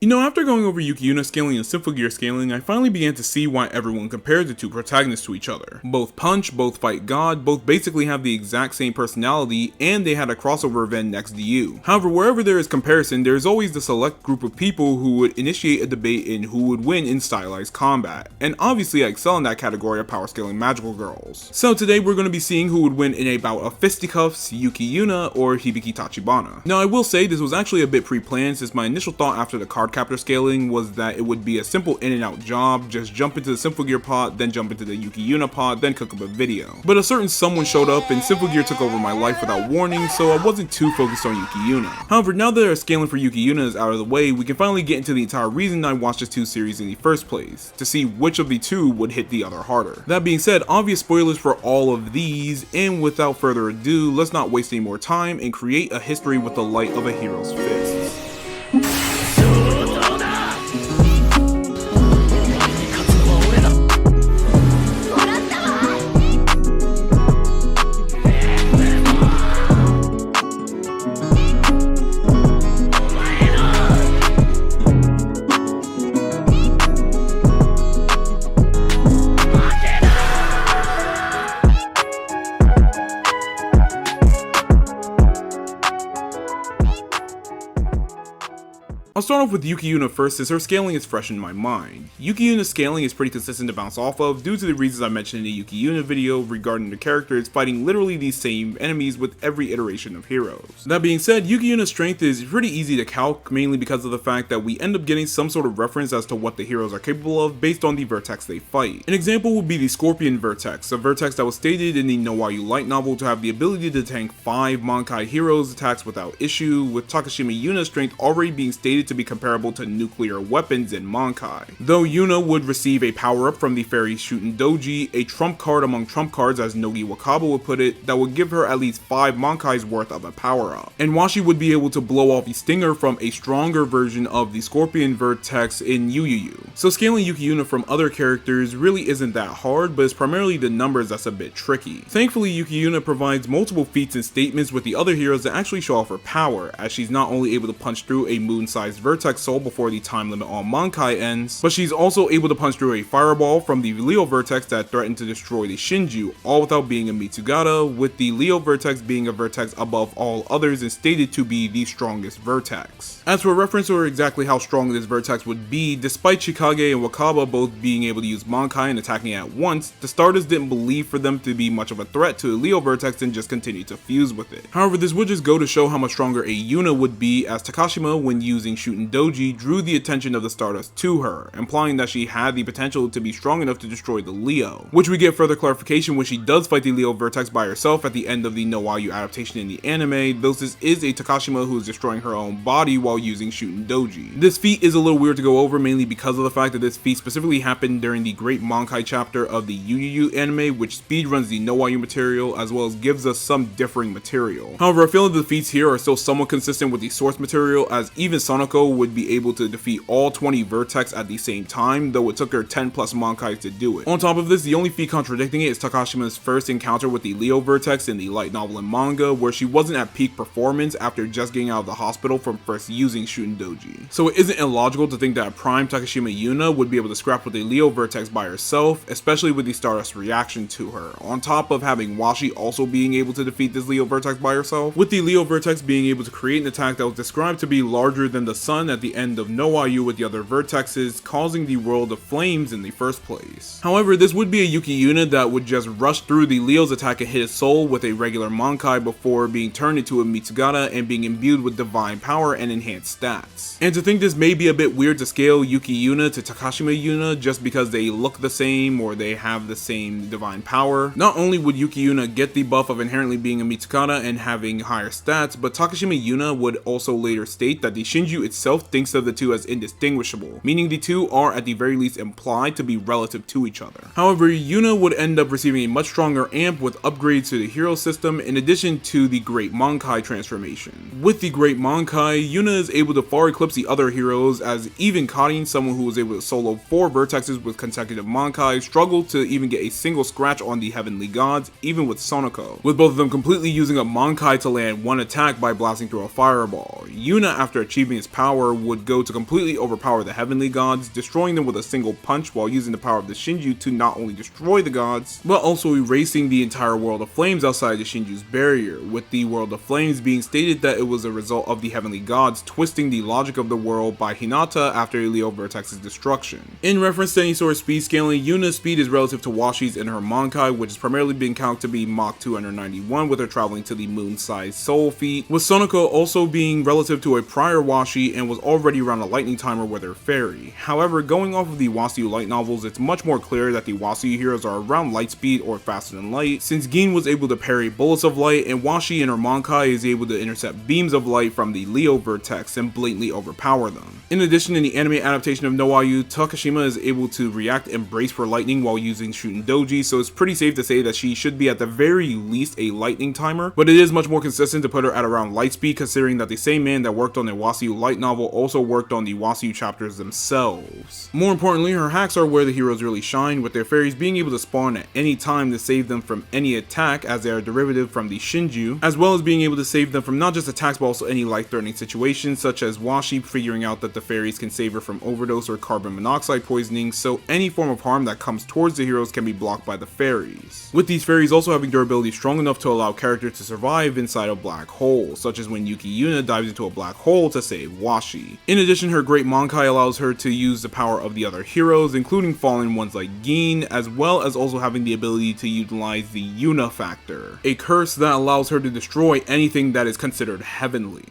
You know, after going over Yuki Yuna scaling and Simple Gear scaling, I finally began to see why everyone compares the two protagonists to each other. Both punch, both fight God, both basically have the exact same personality, and they had a crossover event next to you. However, wherever there is comparison, there is always the select group of people who would initiate a debate in who would win in stylized combat, and obviously I excel in that category of power scaling magical girls. So today we're going to be seeing who would win in a bout of fisticuffs, Yuki Yuna or Hibiki Tachibana. Now I will say this was actually a bit pre-planned, since my initial thought after the card captor scaling was that it would be a simple in and out job, just jump into the Simple Gear pod, then jump into the Yuki Yuna pod, then cook up a video. But a certain someone showed up and Simple Gear took over my life without warning, so I wasn't too focused on Yuki Yuna. However, now that our scaling for Yuki Yuna is out of the way, we can finally get into the entire reason I watched this two series in the first place, to see which of the two would hit the other harder. That being said, obvious spoilers for all of these, and without further ado, let's not waste any more time and create a history with the light of a hero's fist. I'll start off with Yuki Yuna first, since her scaling is fresh in my mind. Yuki Yuna's scaling is pretty consistent to bounce off of due to the reasons I mentioned in the Yuki Yuna video regarding the characters fighting literally these same enemies with every iteration of heroes. That being said, Yuki Yuna's strength is pretty easy to calc, mainly because of the fact that we end up getting some sort of reference as to what the heroes are capable of based on the vertex they fight. An example would be the Scorpion Vertex, a vertex that was stated in the Nowayu light novel to have the ability to tank 5 Mankai heroes' attacks without issue, with Takashima Yuna's strength already being stated to be comparable to nuclear weapons in Mankai. Though Yuna would receive a power-up from the Fairy Shootin' Doji, a trump card among trump cards as Nogi Wakaba would put it, that would give her at least 5 Mankai's worth of a power-up. And Washi would be able to blow off the stinger from a stronger version of the Scorpion Vertex in Yu Yu Yu. So scaling Yuki Yuna from other characters really isn't that hard, but it's primarily the numbers that's a bit tricky. Thankfully, Yuki Yuna provides multiple feats and statements with the other heroes that actually show off her power, as she's not only able to punch through a moon-sized vertex soul before the time limit on Mankai ends, but she's also able to punch through a fireball from the Leo Vertex that threatened to destroy the Shinju, all without being a Mitsugata, with the Leo Vertex being a vertex above all others and stated to be the strongest vertex. As for reference or exactly how strong this vertex would be, despite Chikage and Wakaba both being able to use Mankai and attacking at once, the starters didn't believe for them to be much of a threat to the Leo Vertex and just continued to fuse with it. However, this would just go to show how much stronger a Yuna would be, as Takashima, when using Shootin' Doji, drew the attention of the Stardust to her, implying that she had the potential to be strong enough to destroy the Leo, which we get further clarification when she does fight the Leo Vertex by herself at the end of the Nowayu adaptation in the anime, though this is a Takashima who is destroying her own body while using Shootin' Doji. This feat is a little weird to go over, mainly because of the fact that this feat specifically happened during the Great Mankai chapter of the Yu Yu Yu anime, which speedruns the Nowayu material as well as gives us some differing material. However, I feel that the feats here are still somewhat consistent with the source material, as even Sonoko would be able to defeat all 20 Vertex at the same time, though it took her 10 plus Mankais to do it. On top of this, the only feat contradicting it is Takashima's first encounter with the Leo Vertex in the light novel and manga, where she wasn't at peak performance after just getting out of the hospital from first using Shootin' Doji. So it isn't illogical to think that a prime Takashima Yuna would be able to scrap with a Leo Vertex by herself, especially with the Stardust reaction to her, on top of having Washi also being able to defeat this Leo Vertex by herself, with the Leo Vertex being able to create an attack that was described to be larger than the sun at the end of Nowayu with the other vertexes, causing the world of flames in the first place. However, this would be a Yuki Yuna that would just rush through the Leo's attack and hit his soul with a regular Mankai before being turned into a Mitsugata and being imbued with divine power and enhanced stats. And to think this may be a bit weird to scale Yuki Yuna to Takashima Yuna just because they look the same or they have the same divine power, not only would Yuki Yuna get the buff of inherently being a Mitsugata and having higher stats, but Takashima Yuna would also later state that the Shinju itself thinks of the two as indistinguishable, meaning the two are at the very least implied to be relative to each other. However, Yuna would end up receiving a much stronger amp with upgrades to the hero system in addition to the Great Mankai transformation. With the Great Mankai, Yuna is able to far eclipse the other heroes, as even Karin, someone who was able to solo 4 vertexes with consecutive Mankai, struggled to even get a single scratch on the Heavenly Gods, even with Sonoko, with both of them completely using a Mankai to land one attack by blasting through a fireball. Yuna, after achieving his power, power would go to completely overpower the heavenly gods, destroying them with a single punch while using the power of the Shinju to not only destroy the gods, but also erasing the entire world of flames outside the Shinju's barrier, with the world of flames being stated that it was a result of the heavenly gods twisting the logic of the world by Hinata after Leo Vertex's destruction. In reference to any sort of speed scaling, Yuna's speed is relative to Washi's in her Mankai, which has primarily been counted to be Mach 291 with her traveling to the moon-sized soul feet, with Sonoko also being relative to a prior Washi and was already around a lightning timer with her fairy. However, going off of the Wasiu light novels, it's much more clear that the Wasiu heroes are around light speed or faster than light, since Gin was able to parry bullets of light and Washi in her Mankai is able to intercept beams of light from the Leo Vertex and blatantly overpower them. In addition, in the anime adaptation of Noayu, Takashima is able to react and brace for lightning while using Shuten Doji, so it's pretty safe to say that she should be at the very least a lightning timer, but it is much more consistent to put her at around light speed, considering that the same man that worked on the Wasiu light novel also worked on the Wasiu chapters themselves. More importantly, her hacks are where the heroes really shine, with their fairies being able to spawn at any time to save them from any attack, as they are derivative from the Shinju, as well as being able to save them from not just attacks but also any life-threatening situations, such as Washi figuring out that the fairies can save her from overdose or carbon monoxide poisoning, so any form of harm that comes towards the heroes can be blocked by the fairies. With these fairies also having durability strong enough to allow characters to survive inside of black holes, such as when Yuki Yuna dives into a black hole to save Washi. In addition, her great Mankai allows her to use the power of the other heroes, including fallen ones like Gin, as well as also having the ability to utilize the Yuna factor, a curse that allows her to destroy anything that is considered heavenly.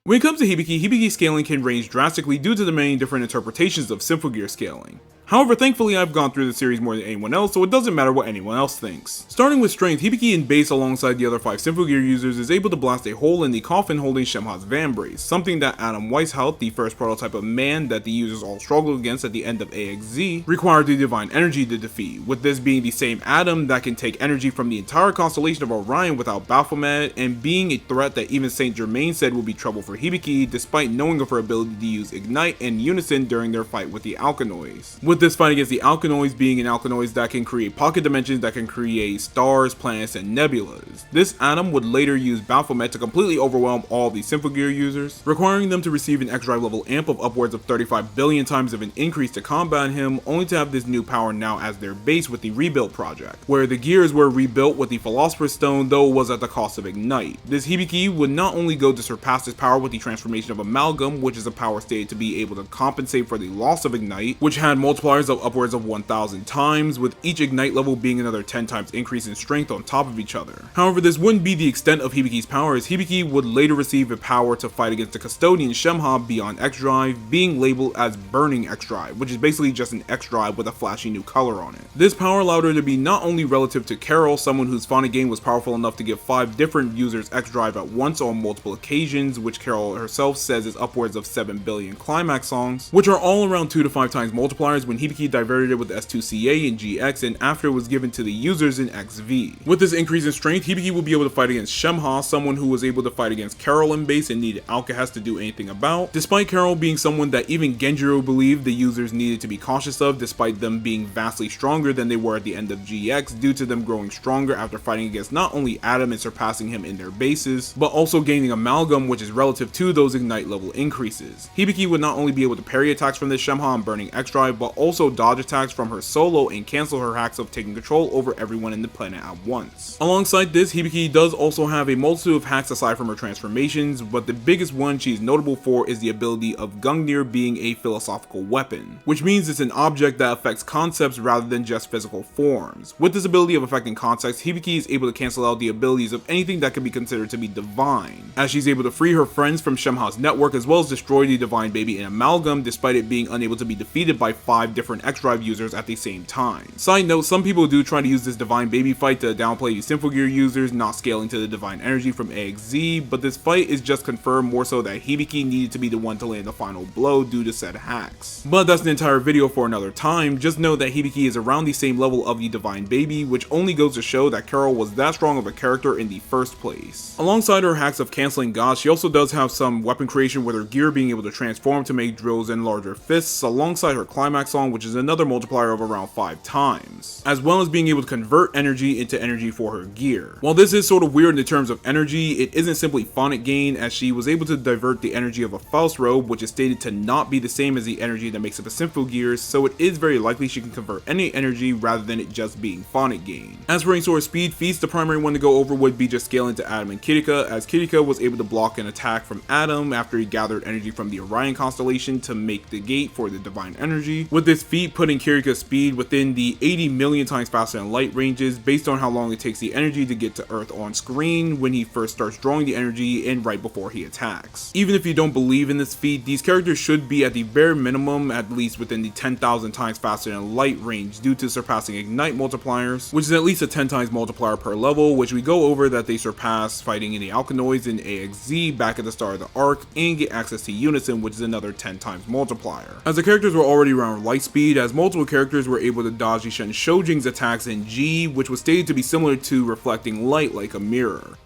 When it comes to Hibiki, Hibiki's scaling can range drastically due to the many different interpretations of Symphogear scaling. However, thankfully I've gone through the series more than anyone else, so it doesn't matter what anyone else thinks. Starting with strength, Hibiki in base alongside the other 5 Symphogear users is able to blast a hole in the coffin holding Shemha's Vambrace, something that Adam Weishaupt, the first prototype of man that the users all struggled against at the end of AXZ, required the divine energy to defeat, with this being the same Adam that can take energy from the entire constellation of Orion without Baphomet, and being a threat that even Saint Germain said would be trouble for Hibiki, despite knowing of her ability to use Ignite and Unison during their fight with the Alkanoids. With this fight against the Alkanoids being an Alkanoids that can create pocket dimensions that can create stars, planets, and nebulas. This Adam would later use Baphomet to completely overwhelm all the Symphogear users, requiring them to receive an X-Drive level amp of upwards of 35 billion times of an increase to combat him, only to have this new power now as their base with the Rebuild project, where the gears were rebuilt with the Philosopher's Stone, though it was at the cost of Ignite. This Hibiki would not only go to surpass his power with the transformation of Amalgam, which is a power stated to be able to compensate for the loss of Ignite, which had multipliers of upwards of 1000 times, with each Ignite level being another 10 times increase in strength on top of each other. However, this wouldn't be the extent of Hibiki's power, as Hibiki would later receive a power to fight against the Custodian Shemha beyond X-Drive, being labeled as Burning X-Drive, which is basically just an X-Drive with a flashy new color on it. This power allowed her to be not only relative to Carol, someone whose Phonic game was powerful enough to give 5 different users X-Drive at once on multiple occasions, which Carol herself says is upwards of 7 billion climax songs, which are all around 2 to 5 times multipliers when Hibiki diverted it with S2CA in GX and after it was given to the users in XV. With this increase in strength, Hibiki will be able to fight against Shemha, someone who was able to fight against Carol in base and needed Alcahest to do anything about, despite Carol being someone that even Genjiro believed the users needed to be cautious of, despite them being vastly stronger than they were at the end of GX due to them growing stronger after fighting against not only Adam and surpassing him in their bases, but also gaining Amalgam, which is relative to those Ignite level increases. Hibiki would not only be able to parry attacks from this Shemha and Burning X-Drive, but also dodge attacks from her solo and cancel her hacks of taking control over everyone in the planet at once. Alongside this, Hibiki does also have a multitude of hacks aside from her transformations, but the biggest one she's notable for is the ability of Gungnir being a philosophical weapon, which means it's an object that affects concepts rather than just physical forms. With this ability of affecting concepts, Hibiki is able to cancel out the abilities of anything that could be considered to be divine, as she's able to free her friends from Shemha's network as well as destroy the divine baby in Amalgam despite it being unable to be defeated by 5 different X-Drive users at the same time. Side note, some people do try to use this divine baby fight to downplay the Symphogear users not scaling to the divine energy from AXZ, but this fight is just confirmed more so that Hibiki needed to be the one to land the final blow due to said hacks. But that's an entire video for another time. Just know that Hibiki is around the same level of the divine baby, which only goes to show that Carol was that strong of a character in the first place. Alongside her hacks of canceling gods, she also does have some weapon creation with her gear being able to transform to make drills and larger fists, alongside her climax song strong, which is another multiplier of around 5 times, as well as being able to convert energy into energy for her gear. While this is sort of weird in terms of energy, it isn't simply phonic gain, as she was able to divert the energy of a Faust robe, which is stated to not be the same as the energy that makes up a Sympho gear, so it is very likely she can convert any energy rather than it just being phonic gain. As for any sort of speed feats, the primary one to go over would be just scaling to Adam and Kirika, as Kirika was able to block an attack from Adam after he gathered energy from the Orion constellation to make the gate for the divine energy, with this feat putting Kirika's speed within the 80 million times faster than light ranges based on how long it takes the energy to get to Earth on screen when he first starts drawing the energy and right before he attacks. Even if you don't believe in this feat, these characters should be at the bare minimum at least within the 10,000 times faster than light range due to surpassing Ignite multipliers, which is at least a 10 times multiplier per level, which we go over that they surpass fighting in the Alkanoids in AXZ back at the start of the arc, and get access to Unison, which is another 10 times multiplier. As the characters were already around light speed, as multiple characters were able to dodge Ishen Shojing's attacks in G, which was stated to be similar to reflecting light like a mirror.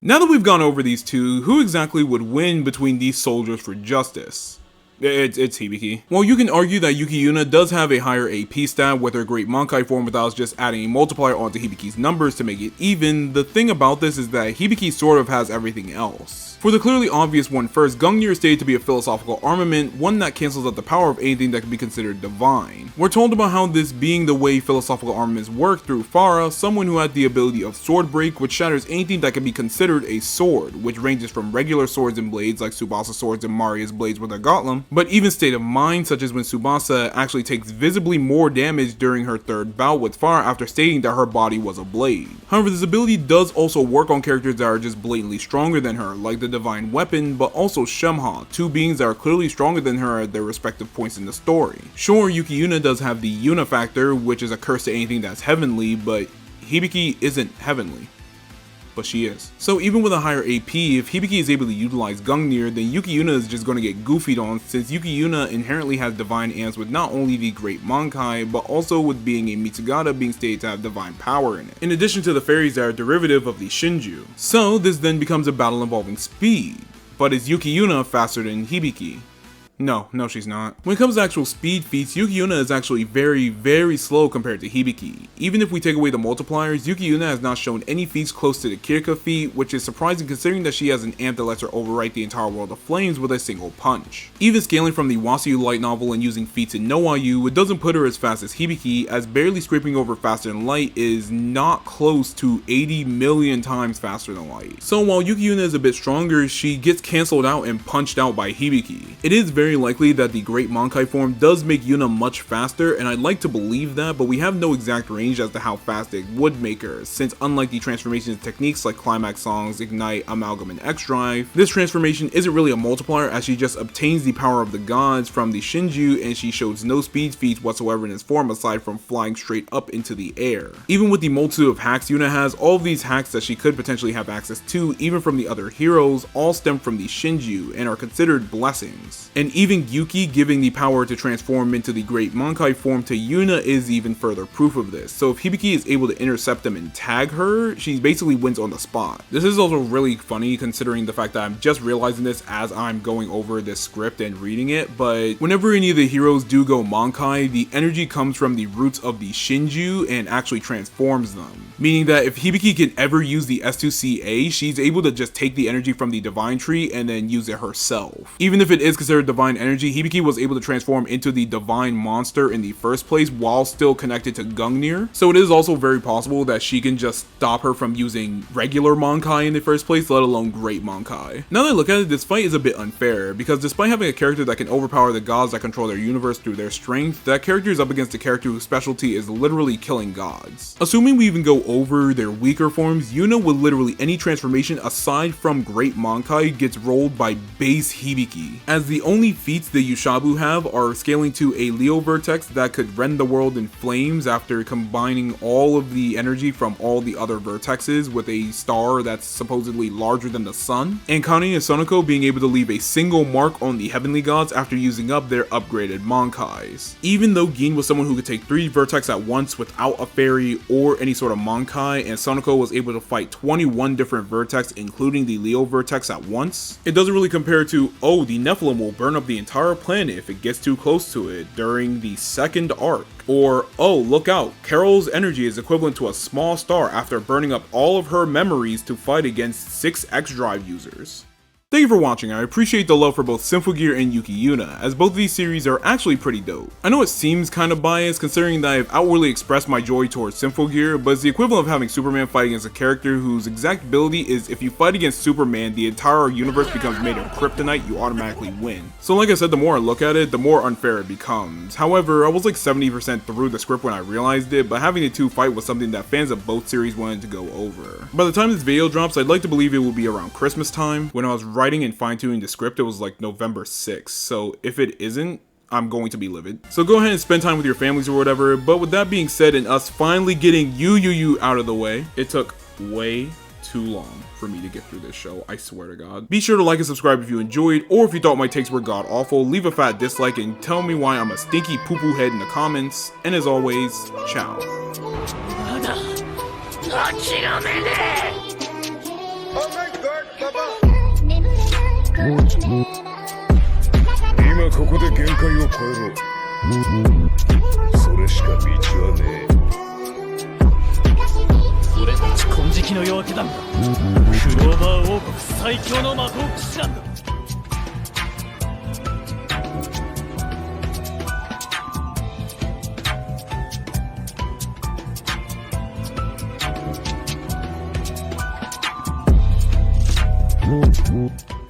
Now that we've gone over these two, who exactly would win between these soldiers for justice? It's Hibiki. While you can argue that Yuki Yuna does have a higher AP stat with her Great Mankai form without just adding a multiplier onto Hibiki's numbers to make it even, the thing about this is that Hibiki sort of has everything else. For the clearly obvious one first, Gungnir is stated to be a philosophical armament, one that cancels out the power of anything that can be considered divine. We're told about how this being the way philosophical armaments work through Farah, someone who had the ability of Sword Break, which shatters anything that can be considered a sword, which ranges from regular swords and blades like Tsubasa swords and Maria's blades with a Gotlam, but even state of mind, such as when Tsubasa actually takes visibly more damage during her third bout with Farah after stating that her body was a blade. However, this ability does also work on characters that are just blatantly stronger than her, like the Divine Weapon, but also Shemha, two beings that are clearly stronger than her at their respective points in the story. Sure, Yuki Yuna does have the Yuna factor, which is a curse to anything that's heavenly, but Hibiki isn't heavenly. But she is. So even with a higher AP, if Hibiki is able to utilize Gungnir, then Yuki Yuna is just going to get goofied on, since Yuki Yuna inherently has divine amps with not only the Great Mankai, but also with being a Mitsugata being stated to have divine power in it, in addition to the fairies that are derivative of the Shinju. So this then becomes a battle involving speed. But is Yuki Yuna faster than Hibiki? No, she's not. When it comes to actual speed feats, Yuki Yuna is actually very slow compared to Hibiki. Even if we take away the multipliers, Yuki Yuna has not shown any feats close to the Kirika feat, which is surprising considering that she has an amp that lets her overwrite the entire world of flames with a single punch. Even scaling from the Wasuyu light novel and using feats in Noayu, it doesn't put her as fast as Hibiki, as barely scraping over faster than light is not close to 80 million times faster than light. So while Yuki Yuna is a bit stronger, she gets cancelled out and punched out by Hibiki. It is very likely that the Great Mankai form does make Yuna much faster, and I'd like to believe that, but we have no exact range as to how fast it would make her, since unlike the transformation techniques like Climax Songs, Ignite, Amalgam, and X-Drive, this transformation isn't really a multiplier as she just obtains the power of the gods from the Shinju, and she shows no speed feats whatsoever in this form aside from flying straight up into the air. Even with the multitude of hacks Yuna has, all of these hacks that she could potentially have access to, even from the other heroes, all stem from the Shinju and are considered blessings. And even Yuki giving the power to transform into the Great Mankai form to Yuna is even further proof of this. So if Hibiki is able to intercept them and tag her, she basically wins on the spot. This is also really funny considering the fact that I'm just realizing this as I'm going over this script and reading it, but whenever any of the heroes do go Mankai, the energy comes from the roots of the Shinju and actually transforms them. Meaning that if Hibiki can ever use the S2CA, she's able to just take the energy from the Divine Tree and then use it herself. Even if it is considered divine energy, Hibiki was able to transform into the divine monster in the first place while still connected to Gungnir. So it is also very possible that she can just stop her from using regular Mankai in the first place, let alone Great Mankai. Now that I look at it, this fight is a bit unfair, because despite having a character that can overpower the gods that control their universe through their strength, that character is up against a character whose specialty is literally killing gods. Assuming we even go over their weaker forms, Yuna with literally any transformation aside from Great Mankai gets rolled by base Hibiki, as the only feats the Yushabu have are scaling to a Leo vertex that could rend the world in flames after combining all of the energy from all the other vertexes with a star that's supposedly larger than the sun, and Kani and Sonoko being able to leave a single mark on the heavenly gods after using up their upgraded Mankais. Even though Gin was someone who could take 3 vertex at once without a fairy or any sort of Mankai, and Sonoko was able to fight 21 different vertex including the Leo vertex at once, it doesn't really compare to, oh, the Nephilim will burn up of the entire planet if it gets too close to it during the second arc. Or, oh look out, Carol's energy is equivalent to a small star after burning up all of her memories to fight against 6 X-Drive users. Thank you for watching. I appreciate the love for both Symphogear and Yuki Yuna, as both of these series are actually pretty dope. I know it seems kinda biased considering that I've outwardly expressed my joy towards Symphogear, but it's the equivalent of having Superman fight against a character whose exact ability is if you fight against Superman, the entire universe becomes made of kryptonite, you automatically win. So like I said, the more I look at it, the more unfair it becomes. However, I was like 70% through the script when I realized it, but having the two fight was something that fans of both series wanted to go over. By the time this video drops, I'd like to believe it will be around Christmas time. When I was writing and fine-tuning the script, it was like November 6th, so if it isn't, I'm going to be livid. So go ahead and spend time with your families or whatever, but with that being said and us finally getting you out of the way, it took way too long for me to get through this show, I swear to God. Be sure to like and subscribe if you enjoyed, or if you thought my takes were god awful, leave a fat dislike and tell me why I'm a stinky poo-poo head in the comments, and as always, ciao. 今ここで限界を超えろ。それしか道はねえ。俺たち金色の夜明け団だ。クローバー王国最強の魔法騎士団だ。Mm-hmm.